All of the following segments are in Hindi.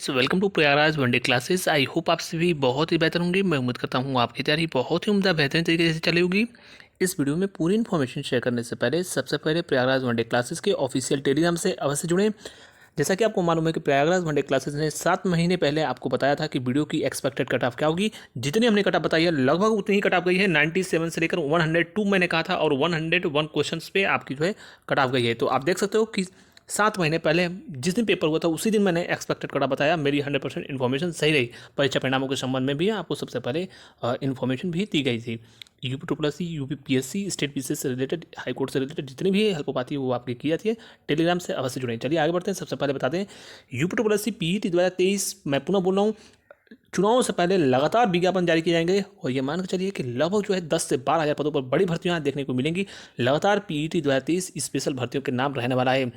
So welcome to Prayagraj one day classes. I hope आप सभी बहुत ही बेहतर होंगे। मैं उम्मीद करता हूँ आपकी तैयारी बहुत ही उम्दा बेहतरीन तरीके से चली होगी। इस वीडियो में पूरी इन्फॉर्मेशन शेयर करने से पहले सबसे पहले प्रयागराज वनडे क्लासेस के ऑफिशियल टेलीग्राम से अवश्य जुड़ें। जैसा कि आपको मालूम है कि प्रयागराज वनडे क्लासेस ने 7 महीने पहले आपको बताया था कि वीडियो की एक्सपेक्टेड कट ऑफ क्या होगी। जितनी हमने कट ऑफ बताई है लगभग उतनी ही कट ऑफ गई है। 97 से लेकर 102 मैंने कहा था और 101 क्वेश्चन पे आपकी जो है कट ऑफ गई है। तो आप देख सकते हो कि 7 महीने पहले जिस दिन पेपर हुआ था उसी दिन मैंने एक्सपेक्टेड कट ऑफ बताया। मेरी 100% इन्फॉर्मेशन सही रही। परीक्षा परिणामों के संबंध में भी आपको सबसे पहले इन्फॉर्मेशन भी दी गई थी। UP triple S C, UP PSC, state PCS से रिलेटेड, हाई कोर्ट से रिलेटेड जितनी भी हेल्प हो पाती है वो आपकी की जाती है। टेलीग्राम से अवश्य जुड़ें। चलिए आगे बढ़ते हैं। सबसे पहले बता दें UP triple S C PET 2023, मैं पुनः बोल रहा हूँ, चुनाव से पहले लगातार विज्ञापन जारी किए जाएंगे और ये मान के चलिए कि लगभग जो है 10 से 12 हज़ार पदों पर बड़ी भर्तियां देखने को मिलेंगी। लगातार पीईटी 2023 स्पेशल भर्तियों के नाम रहने वाला है।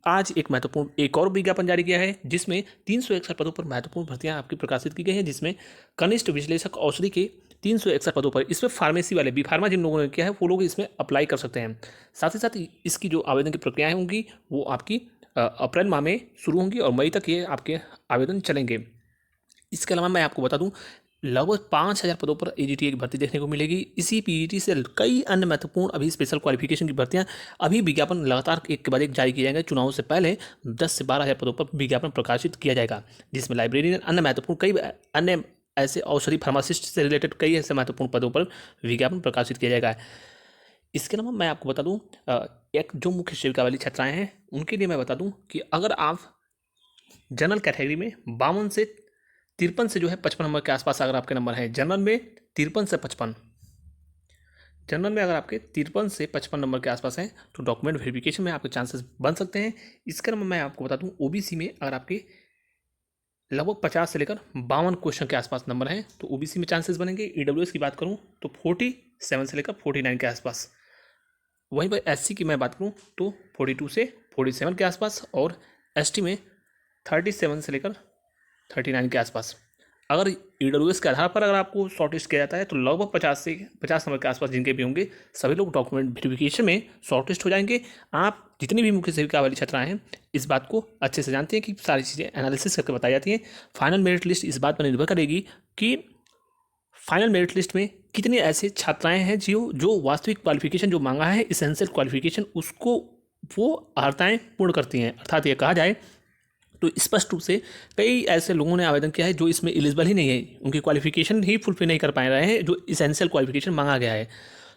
आज एक और विज्ञापन जारी किया है जिसमें 361 पदों पर महत्वपूर्ण भर्तियां आपकी प्रकाशित की गई हैं, जिसमें कनिष्ठ विश्लेषक औषधि के 361 पदों पर, इसमें फार्मेसी वाले बी फार्मा जिन लोगों ने किया है वो लोग इसमें अप्लाई कर सकते हैं। साथ ही साथ इसकी जो आवेदन की प्रक्रियाएं होंगी वो आपकी अप्रैल माह में शुरू होंगी और मई तक ये आपके आवेदन चलेंगे। इसके अलावा मैं आपको बता दूं लगभग 5,000 पदों पर एजीटीए की भर्ती देखने को मिलेगी। इसी पीईटी से कई अन्य महत्वपूर्ण अभी स्पेशल क्वालिफिकेशन की भर्तियां अभी विज्ञापन लगातार एक के बाद एक जारी किए जाएंगे। चुनाव से पहले 10 से 12 हज़ार पदों पर विज्ञापन प्रकाशित किया जाएगा, जिसमें लाइब्रेरियन, अन्य महत्वपूर्ण कई अन्य ऐसे औषधि फार्मासिस्ट से रिलेटेड कई ऐसे महत्वपूर्ण पदों पर विज्ञापन प्रकाशित किया जाएगा। इसके अलावा मैं आपको बता दूं एक जो मुख्य सेविका वाली छात्राएं हैं उनके लिए मैं बता दूं कि अगर आप जनरल कैटेगरी में 52 से 53 से जो है 55 नंबर के आसपास अगर आपके नंबर हैं, जनरल में 53 से 55, जनरल में अगर आपके 53 से 55 नंबर के आसपास हैं तो डॉक्यूमेंट वेरिफिकेशन में आपके चांसेस बन सकते हैं। इसके अलावा मैं आपको बता दूं ओबीसी में अगर आपके लगभग 50 से लेकर 52 क्वेश्चन के आसपास नंबर हैं तो ओबीसी में चांसेस बनेंगे। ईडब्ल्यूएस की बात करूं तो 47 से लेकर 49 के आसपास। वहीं पर एससी की मैं बात करूं तो 42 से 47 के आसपास और एसटी में 37 से लेकर 39 के आसपास। अगर ईडब्ल्यूएस के आधार पर अगर आपको शॉर्टलिस्ट किया जाता है तो लगभग 50 नंबर के आसपास जिनके भी होंगे सभी लोग डॉक्यूमेंट वेरिफिकेशन में शॉर्टलिस्ट हो जाएंगे। आप जितनी भी मुख्य सेविका वाली छात्राएं हैं इस बात को अच्छे से जानते हैं कि सारी चीज़ें एनालिसिस करके बताई जाती हैं। फाइनल मेरिट लिस्ट इस बात पर निर्भर करेगी कि फाइनल मेरिट लिस्ट में कितने ऐसे छात्राएं हैं जो वास्तविक क्वालिफिकेशन जो मांगा है, इसेंशियल क्वालिफिकेशन, उसको वो अर्हताएँ पूर्ण करती हैं। अर्थात ये कहा जाए तो स्पष्ट रूप से कई ऐसे लोगों ने आवेदन किया है जो इसमें एलिजिबल ही नहीं है, उनकी क्वालिफिकेशन ही फुलफिल नहीं कर पा रहे हैं जो इसेंशियल क्वालिफिकेशन मांगा गया है,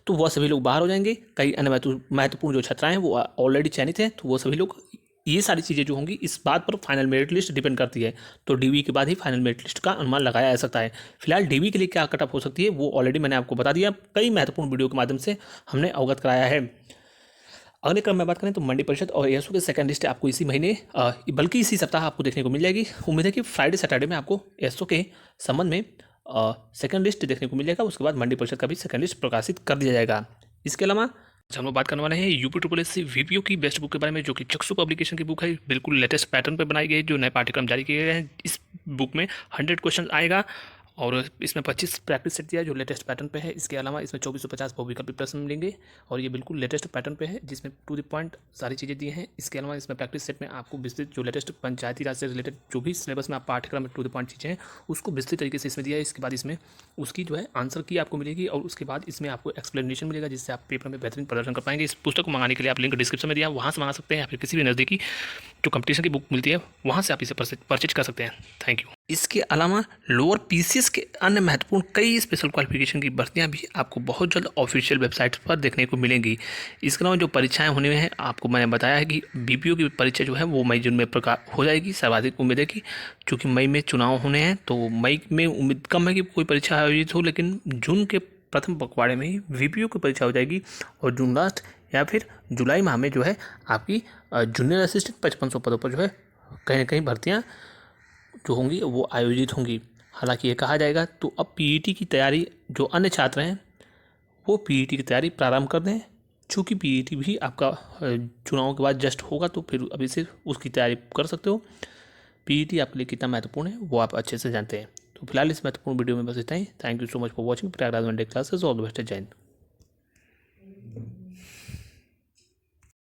तो वह सभी लोग बाहर हो जाएंगे। कई अन्य महत्वपूर्ण जो छात्राएं हैं वो ऑलरेडी चयनित हैं, तो वो सभी लोग, ये सारी चीज़ें जो होंगी इस बात पर फाइनल मेरिट लिस्ट डिपेंड करती है। तो डीवी के बाद ही फाइनल मेरिट लिस्ट का अनुमान लगाया जा सकता है। फिलहाल डीवी के लिए क्या कट ऑफ हो सकती है वो ऑलरेडी मैंने आपको बता दिया, कई महत्वपूर्ण वीडियो के माध्यम से हमने अवगत कराया है। अगले क्रम में बात करें तो मंडी परिषद और एएसओ के सेकंड लिस्ट आपको इसी महीने बल्कि इसी सप्ताह आपको देखने को मिल जाएगी। उम्मीद है कि फ्राइडे सैटरडे में आपको एएसओ के संबंध में सेकंड लिस्ट देखने को मिल जाएगा। उसके बाद मंडी परिषद का भी सेकंड लिस्ट प्रकाशित कर दिया जाएगा। इसके अलावा हम लोग बात करने वाले हैं UP triple S C VPO की बेस्ट बुक के बारे में, जो कि चक्षु पब्लिकेशन की बुक है। बिल्कुल लेटेस्ट पैटर्न पर बनाई गई है, जो नए पाठ्यक्रम जारी किए गए हैं। इस बुक में 100 क्वेश्चन आएगा और इसमें 25 प्रैक्टिस सेट दिया है जो लेटेस्ट पैटर्न पे है। इसके अलावा इसमें 2450 बहुविकल्पी प्रश्न मिलेंगे और ये बिल्कुल लेटेस्ट पैटर्न पे है जिसमें टू द पॉइंट सारी चीज़ें दी हैं। इसके अलावा इसमें प्रैक्टिस सेट में आपको विस्तृत जो लेटेस्ट पंचायती राज से रिलेटेड जो भी सिलेबस में आप पाठ्यक्रम में टू द पॉइंट चीज़ें हैं उसको विस्तृत तरीके से इसमें दिया है। इसके बाद इसमें उसकी जो है आंसर की आपको मिलेगी और उसके बाद इसमें आपको एक्सप्लेनेशन मिलेगा जिससे आप पेपर में बेहतरीन प्रदर्शन कर पाएंगे। इस पुस्तक को मंगाने के लिए आप लिंक डिस्क्रिप्शन में दिया, वहाँ से मंगा सकते हैं या फिर किसी भी नज़दीकी जो कंपटीशन की बुक मिलती है वहाँ से आप इसे परचेज कर सकते हैं। Thank you. इसके अलावा लोअर पीसीएस के अन्य महत्वपूर्ण कई स्पेशल क्वालिफिकेशन की भर्तियां भी आपको बहुत जल्द ऑफिशियल वेबसाइट पर देखने को मिलेंगी। इसके अलावा जो परीक्षाएं होने में हैं आपको मैंने बताया है कि बीपीओ की परीक्षा जो है वो मई जून में हो जाएगी। सर्वाधिक उम्मीद है कि चूँकि मई में चुनाव होने हैं तो मई में उम्मीद कम है कि कोई परीक्षा आयोजित हो, लेकिन जून के प्रथम पखवाड़े में ही वीपीओ की परीक्षा हो जाएगी और जून लास्ट या फिर जुलाई माह में जो है आपकी जूनियर असिस्टेंट 5500 पदों पर जो है कहीं ना कहीं भर्तियाँ जो होंगी वो आयोजित होंगी। हालांकि ये कहा जाएगा तो अब पीईटी की तैयारी जो अन्य छात्र हैं वो पीईटी की तैयारी प्रारंभ कर दें, चूँकि पीईटी भी आपका चुनाव के बाद जस्ट होगा तो फिर अभी से उसकी तैयारी कर सकते हो। पीईटी आपके लिए कितना महत्वपूर्ण है वो आप अच्छे से जानते हैं। तो फिलहाल इस महत्वपूर्ण वीडियो में बस इतना ही। Thank you so much for watching Prayagraj one day classes. All the best. जय हिंद।